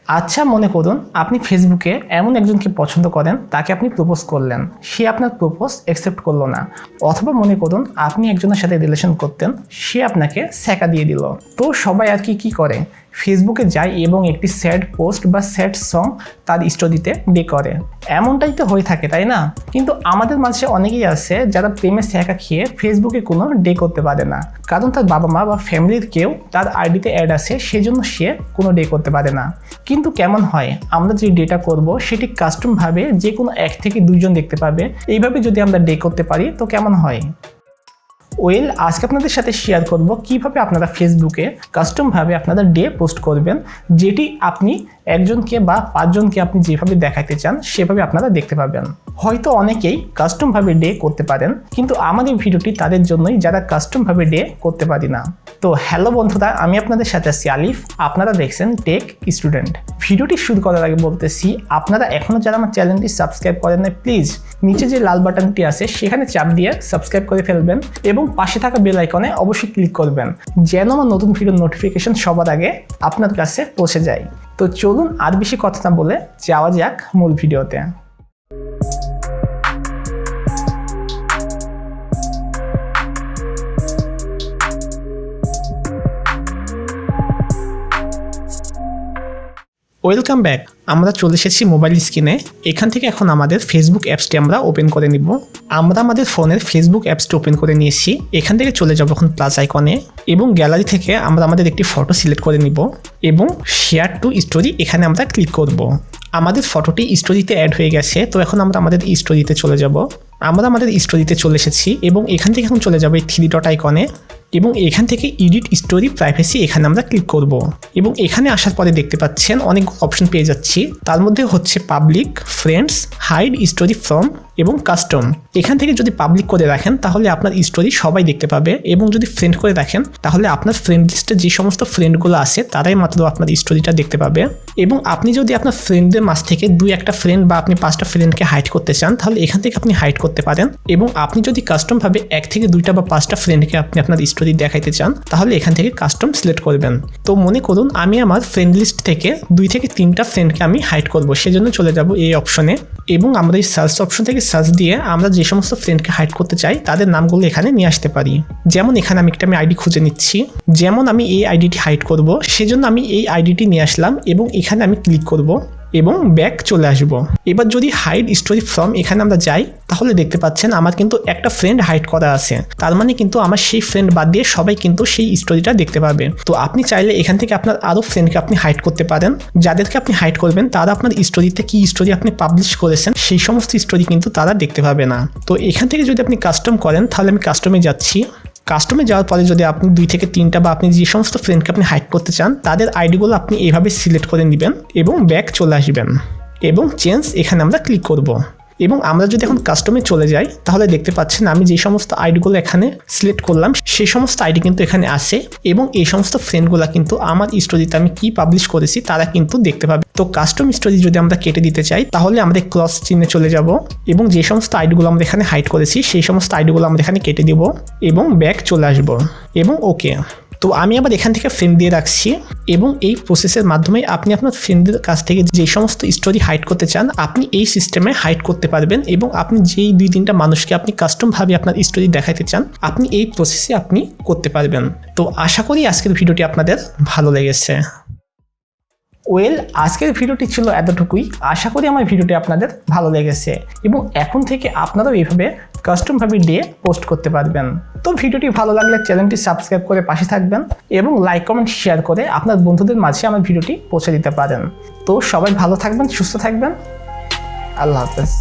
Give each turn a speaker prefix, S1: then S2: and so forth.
S1: আচ্ছা, মনে করুন আপনি ফেসবুকে এমন একজনকে পছন্দ করেন, তাকে আপনি প্রপোজ করলেন, সে আপনার প্রপোজ অ্যাকসেপ্ট করলো না। অথবা মনে করুন আপনি একজনের সাথে রিলেশন করতেন, সে আপনাকে ছ্যাঁকা দিয়ে দিল। তো সবাই আর কি করে, ফেসবুকে যায় এবং একটি স্যাড পোস্ট বা স্যাড সং তার স্টোরিতে ডে করে। এমনটাই তো হয়ে থাকে, তাই না? কিন্তু আমাদের মাঝে অনেকেই আছে যারা প্রেমে ছ্যাঁকা খেয়ে ফেসবুকে কোনো ডে করতে পারে না, কারণ তার বাবা মা বা ফ্যামিলির কেউ তার আইডিতে অ্যাড আছে, সেজন্য সে কোনো ডে করতে পারে না। কিন্তু কেমন হয়, আমরা যে ডেটা করব সেটি কাস্টমভাবে যে কোনো 1 থেকে 2 জন দেখতে পাবে। এইভাবে যদি আমরা ডে করতে পারি তো কেমন হয়? আজকে আপনাদের সাথে শেয়ার করব কিভাবে আপনারা ফেসবুকে কাস্টমভাবে আপনাদের ডে পোস্ট করবেন, যেটি আপনি একজনকে বা 5 জনকে আপনি যেভাবে দেখাতে চান সেভাবে আপনারা দেখতে পাবেন। হয়তো অনেকেই কাস্টমভাবে ডে করতে পারেন, কিন্তু আমাদের ভিডিওটি তাদের জন্যই যারা কাস্টমভাবে ডে করতে পারি না। তো হ্যালো বন্ধুরা, আমি আপনাদের সাথে আছি আলিফ, আপনারা দেখছেন টেক স্টুডেন্ট। ভিডিওটি শুরু করার আগে বলতেছি, আপনারা এখনও যারা আমার চ্যানেলটি সাবস্ক্রাইব করেন না, প্লিজ নিচে যে লাল বাটনটি আছে সেখানে চাপ দিয়ে সাবস্ক্রাইব করে ফেলবেন এবং পাশে থাকা বেল আইকনে অবশ্যই ক্লিক করবেন, যেন আমার নতুন ভিডিওর নোটিফিকেশন সবার আগে আপনার কাছে পৌঁছে যায়। তো চলুন আর বেশি কথা না বলে যাওয়া যাক মূল ভিডিওতে। Welcome back. আমরা চলে এসেছি মোবাইল স্ক্রিনে। এখান থেকে এখন আমাদের ফেসবুক অ্যাপসটি আমরা ওপেন করে নিব। আমরা আমাদের ফোনের ফেসবুক অ্যাপসটি ওপেন করে নিয়েছি। এখান থেকে চলে যাব এখন প্লাস আইকনে এবং গ্যালারি থেকে আমরা আমাদের একটি ফটো সিলেক্ট করে নিব এবং শেয়ার টু স্টোরি এখানে আমরা ক্লিক করব। আমাদের ফটোটি স্টোরিতে অ্যাড হয়ে গেছে। তো এখন আমরা আমাদের স্টোরিতে চলে যাব। আমরা আমাদের স্টোরিতে চলে এসেছি এবং এখান থেকে এখন চলে যাব এই 3 ডট আইকনে এবং এখান থেকে এডিট স্টোরি প্রাইভেসি এখানে আমরা ক্লিক করব এবং এখানে আসার পরে দেখতে পাচ্ছেন অনেক অপশন পেয়ে যাচ্ছি। তার মধ্যে হচ্ছে public, friends, hide story from এবং কাস্টম। এখান থেকে যদি পাবলিক করে রাখেন তাহলে আপনার স্টোরি সবাই দেখতে পাবে এবং যদি ফ্রেন্ড করে রাখেন তাহলে আপনার ফ্রেন্ড লিস্টে যে সমস্ত ফ্রেন্ডগুলো আছে তারাই মাত্র আপনার স্টোরিটা দেখতে পাবে। এবং আপনি যদি আপনার ফ্রেন্ডদের মাঝ থেকে 2-1টা ফ্রেন্ড বা আপনি 5টা ফ্রেন্ডকে হাইড করতে চান তাহলে এখান থেকে আপনি হাইড করতে পারেন। এবং আপনি যদি কাস্টমভাবে 1 থেকে 2টা বা 5টা ফ্রেন্ডকে আপনি আপনার স্টোরি দেখাইতে চান তাহলে এখান থেকে কাস্টম সিলেক্ট করবেন। তো মনে করুন আমি আমার ফ্রেন্ড লিস্ট থেকে 2 থেকে 3টা ফ্রেন্ডকে আমি হাইড করব, সেজন্য চলে যাব এই অপশনে এবং আমরা এই সার্চ অপশন থেকে সার্চ দিয়ে আমরা যে সমস্ত ফ্রেন্ডকে হাইড করতে চাই তাদের নামগুলো এখানে নিয়ে আসতে পারি। যেমন এখানে আমি একটা আইডি খুঁজে নিচ্ছি, যেমন আমি এই আইডিটি হাইড করব সেজন্য আমি এই আইডিটি নিয়ে আসলাম এবং এখানে আমি ক্লিক করব এবং ব্যাক চলে আসব। এবার যদি হাইড স্টোরি ফ্রম এখানে আমরা যাই তাহলে দেখতে পাচ্ছেন আমার কিন্তু একটা ফ্রেন্ড হাইড করা আছে, তার মানে কিন্তু আমার সেই ফ্রেন্ড বাদ দিয়ে সবাই কিন্তু সেই স্টোরিটা দেখতে পাবে। তো আপনি চাইলে এখান থেকে আপনার আরও ফ্রেন্ডকে আপনি হাইড করতে পারেন। যাদেরকে আপনি হাইড করবেন তারা আপনার স্টোরিতে কি স্টোরি আপনি পাবলিশ করেছেন সেই সমস্ত স্টোরি কিন্তু তারা দেখতে পাবে না। তো এখান থেকে যদি আপনি কাস্টম করেন তাহলে আমি কাস্টমে যাচ্ছি। কাস্টমে যাওয়ার পরে যদি আপনি 2 থেকে 3টা বা আপনি যে সমস্ত ফ্রেন্ডকে আপনি হাইড করতে চান তাদের আইডিগুলো আপনি এইভাবে সিলেক্ট করে নেবেন এবং ব্যাক চলে আসবেন এবং চেঞ্জ এখানে আমরা ক্লিক করব। এবং আমরা যদি এখন কাস্টমে চলে যাই তাহলে দেখতে পাচ্ছেন আমি যে সমস্ত আইডিগুলো এখানে সিলেক্ট করলাম সেই সমস্ত আইডি কিন্তু এখানে আসে এবং এই সমস্ত ফ্রেন্ডগুলো কিন্তু আমার স্টোরিতে আমি কি পাবলিশ করেছি তারা কিন্তু দেখতে পাবে। তো কাস্টম স্টোরি যদি আমরা কেটে দিতে চাই তাহলে আমরা ক্রস চিহ্নে চলে যাব এবং যে সমস্ত আইডিগুলো আমরা এখানে হাইড করেছি সেই সমস্ত আইডিগুলো আমরা এখানে কেটে দিব এবং ব্যাক চলে আসব এবং ওকে। তো আমি আবার এখান থেকে ফ্রেন্ড দিয়ে রাখছি এবং এই প্রসেসের মাধ্যমে আপনি আপনার ফ্রেন্ডদের কাছ থেকে যে সমস্ত স্টোরি হাইড করতে চান আপনি এই সিস্টেমে হাইড করতে পারবেন এবং আপনি যেই 2-3টা মানুষকে আপনি কাস্টমভাবে আপনার স্টোরি দেখাতে চান আপনি এই প্রসেসে আপনি করতে পারবেন। তো আশা করি আজকের ভিডিওটি আপনাদের ভালো লেগেছে। আজকের ভিডিওটি ছিল এতটুকুই। আশা করি আমার ভিডিওটি আপনাদের ভালো লেগেছে এবং এখন থেকে আপনারাও এইভাবে কাস্টমভাবে ডে পোস্ট করতে পারবেন। তো ভিডিওটি ভালো লাগলে চ্যানেলটি সাবস্ক্রাইব করে পাশে থাকবেন এবং লাইক কমেন্ট শেয়ার করে আপনার বন্ধুদের মাঝে আমার ভিডিওটি পৌঁছে দিতে পারেন। তো সবাই ভালো থাকবেন, সুস্থ থাকবেন। আল্লাহ হাফেজ।